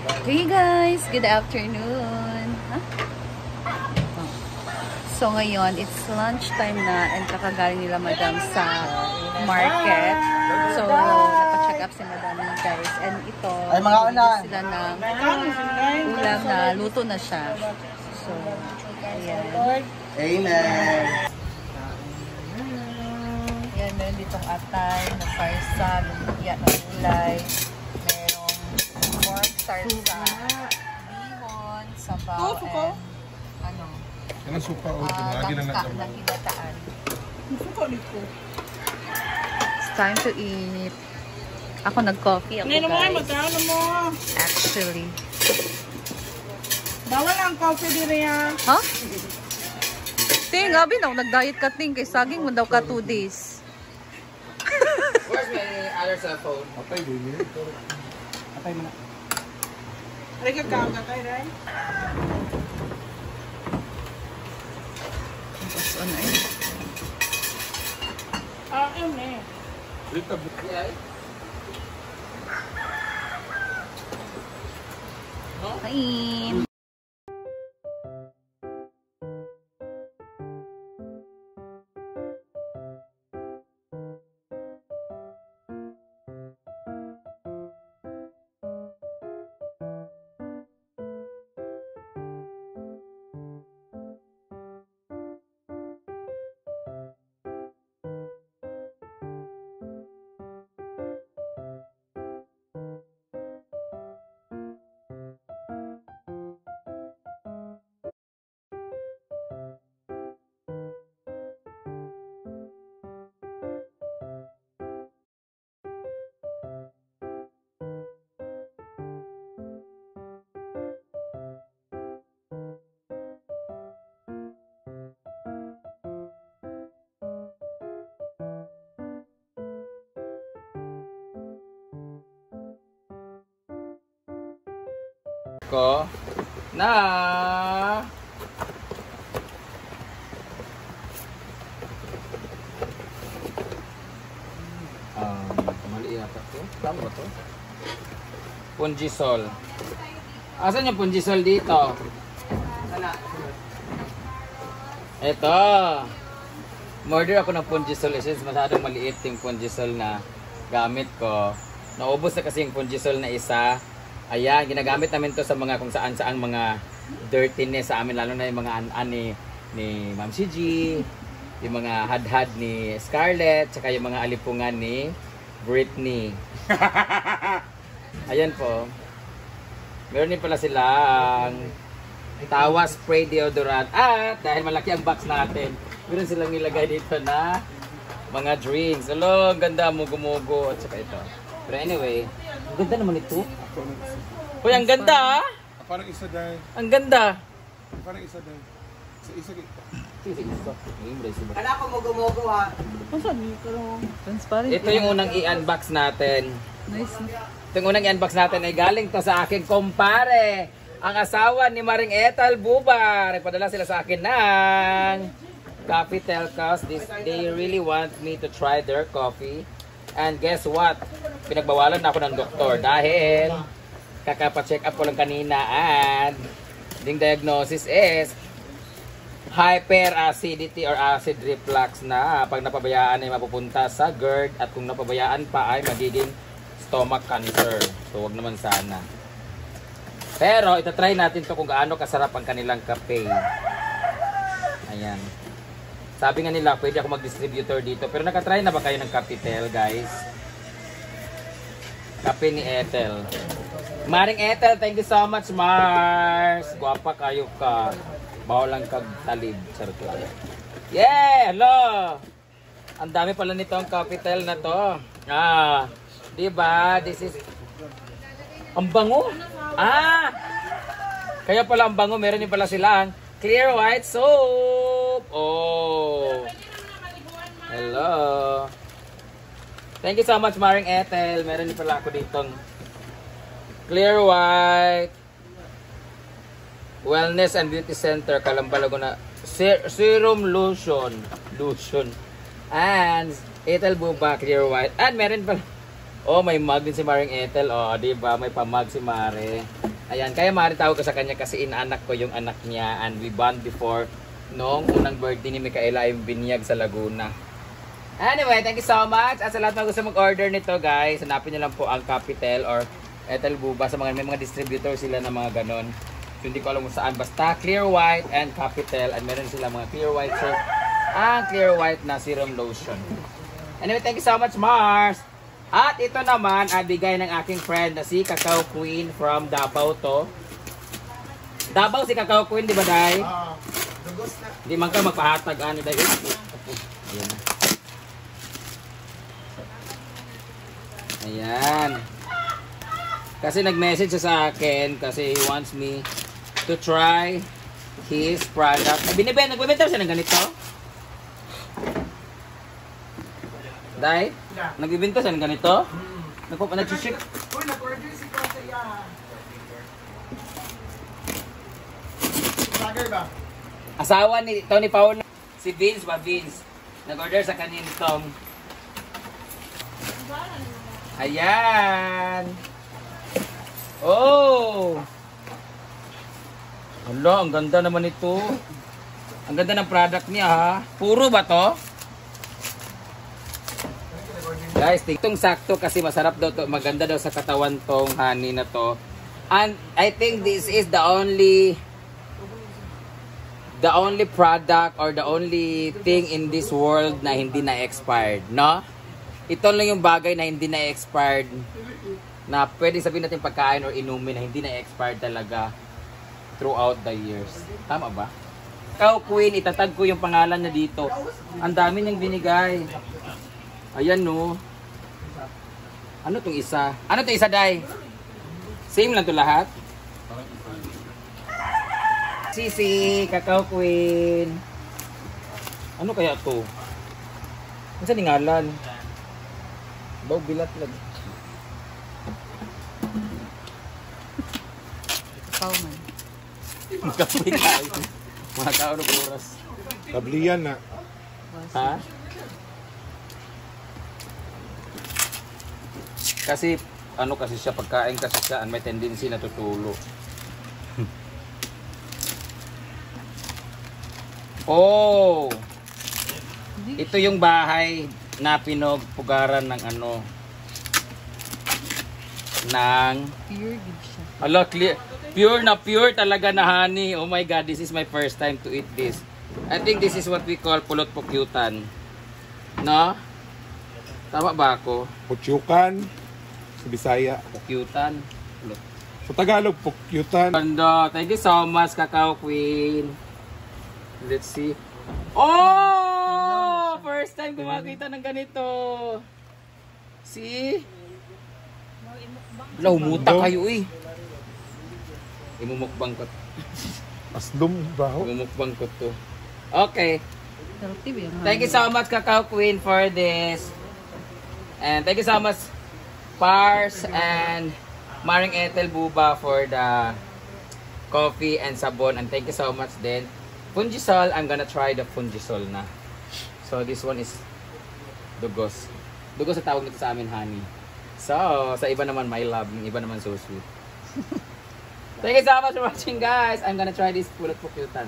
Hey guys, good afternoon. Huh? So ngayon, it's lunchtime na and kakagaling nila madam sa market. So napacheck up si madam guys. And ito, ay mga una sila ng ulam na luto na siya. So, ayan. Amen. Ayan, meron ditong atay, na parsa, lumpia na gulay. Merong pork sarsa, bihon, sabaw, and ano? Yan ang supa o lagi na langka na kinataan. It's time to eat. Ako nag-coffee ako guys. Actually. Bawal ang coffee dire ya. Huh? Ting, abi na, nag-diet ka ting. Kay saging mo daw ka 2 days. Where's my other cell phone? Patay, baby. Patay mo na. Ay ka kay ray. Tapos ano eh. Yun eh. Yeah. Kain. Ko na mali yata to. Tama ba to? Punjisol. Asan yung punjisol dito? Sana. Ito. Murder ako ng punjisol since masyadong maliit yung punjisol na gamit ko. Naubos na kasi yung punjisol na isa. Ayan, ginagamit namin to sa mga kung saan-saang mga dirtiness sa amin, lalo na yung mga an-an ni Ma'am CG, yung mga hadhad ni Scarlett, saka yung mga alipungan ni Britney. Ayan po. Meron din pala silang Tawa spray deodorant. At dahil malaki ang box natin, meron silang nilagay dito na mga drinks. Hello, ang ganda, mugo-mugo, at saka ito. Pero anyway, ang ganda naman ito. Uy, ang ganda ah! Parang isa dahil. Ang ganda! Parang isa dahil. Isa. Kala ko mugo-mugo ha. Transparent. Ito yung unang i-unbox natin. Nice. Ito yung unang i-unbox natin ay galing to sa aking kumpare. Ang asawa ni Maring Ethel Bubar. Ipadala sila sa akin ng Coffee Telcos. They really want me to try their coffee. And guess what? Pinagbawalan na ako ng doktor dahil kakapacheck up ko lang kanina and the diagnosis is hyperacidity or acid reflux na pag napabayaan ay mapupunta sa GERD at kung napabayaan pa ay magiging stomach cancer. So wag naman sana. Pero itatry natin to kung gaano kasarap ang kanilang kape. Ayan. Sabi nga nila, pwede ako mag-distributor dito. Pero nakatry na ba kayo ng Capitel, guys? Kape ni Ethel. Maring Ethel, thank you so much, Mars. Guwapa kayo ka. Bawal lang kag-talib. Charot lang. Yeah! Hello! Ang dami pala nito ang Capitel na to. Diba? This is... Ang bango! Kaya pala ang bango. Meron din pala silang clear white soap. Oh. Hello. Thank you so much, Maring Ethel. Meron din pala ako ditong clear white Wellness and Beauty Center, Calambalago na serum lotion. And Ethel Buba clear white. And meron pala, oh, may mug din si Maring Ethel. Oh, di ba? May pamag si Mare. Ayan, kaya maaari tawag ko sa kanya kasi inaanak ko yung anak niya and we bond before noong unang birthday ni Micaela ay binyag sa Laguna. Anyway, thank you so much. At sa lahat na gusto mag-order nito guys, hanapin nyo lang po ang Capitel or Ethel Buba. Sa mga, may mga distributor sila na mga ganon. So, hindi ko alam kung saan. Basta Clear White and Capitel. And meron sila mga Clear White soap. Ang Clear White na serum lotion. Anyway, thank you so much, Mars. At ito naman ay bigay ng aking friend na si Cacao Queen from Davao to. Davao si Cacao Queen, di ba, Day? Hindi man ka magpahatag, ano, Day? Ayan. Ayan. Kasi nag-message siya sa akin kasi he wants me to try his product. Nagbibenta siya ng ganito? Day? Yeah. Nagbibenta siya ng ganito? Nag-ship? Uy, nag-order si Kasi yan. Vlogger ba? Asawa ni Tony Paula. Si Vince ba? Vince. Nag-order sa kanina itong. Ayan. Oh. Hala, ang ganda naman ito. Ang ganda ng product niya ha. Puro ba to? Guys, itong sakto kasi masarap daw to. Maganda daw sa katawan tong honey na to. And I think this is the only product or the only thing in this world na hindi na-expired, no? Ito lang yung bagay na hindi na-expired na pwede sabihin natin pagkain or inumin na hindi na-expired talaga throughout the years. Tama ba? Cacao Queen, itatag ko yung pangalan niya dito. Ang dami niyang binigay. Ayan no. Ano tong isa? Ano tong isa, Day? Same lang to lahat? Sisi, Cacao Queen. Ano kaya to? Ano sa ningalan? Baw bilat lang. Pau man. Magkapoy tayo. Mga tao ng oras. Tablian na. Ha? Kasi, ano kasi siya, pagkain kasi siya, may tendency na tutulo. Oh! Ito yung bahay na pinagpugaran ng ano, ng Pure good siya. ala, clear. Pure na pure talaga na honey. Oh my God, this is my first time to eat this. I think this is what we call pulot pukyutan. No? Tama ba ako? Putyukan. Sa Bisaya. Pukyutan. Pulot. Sa Tagalog, pukyutan. Ganda. Thank you so much, Cacao Queen. Let's see. Oh! First time ko makita ng ganito. See? Wala, humuta kayo eh. Imumukbang ko. Aslum, baho. Imumukbang ko to. Okay. Healthy ba yung Thank you so much, Cacao Queen, for this. And thank you so much, Pars and Maring Ethel Buba for the coffee and sabon. And thank you so much din. Fungisol, I'm gonna try the Fungisol na. So this one is dugos. Dugos sa tawag nito sa amin, honey. So, sa iba naman, my love. Yung iba naman so sweet. Thank you so much for watching, guys. I'm gonna try this pulot pukyutan.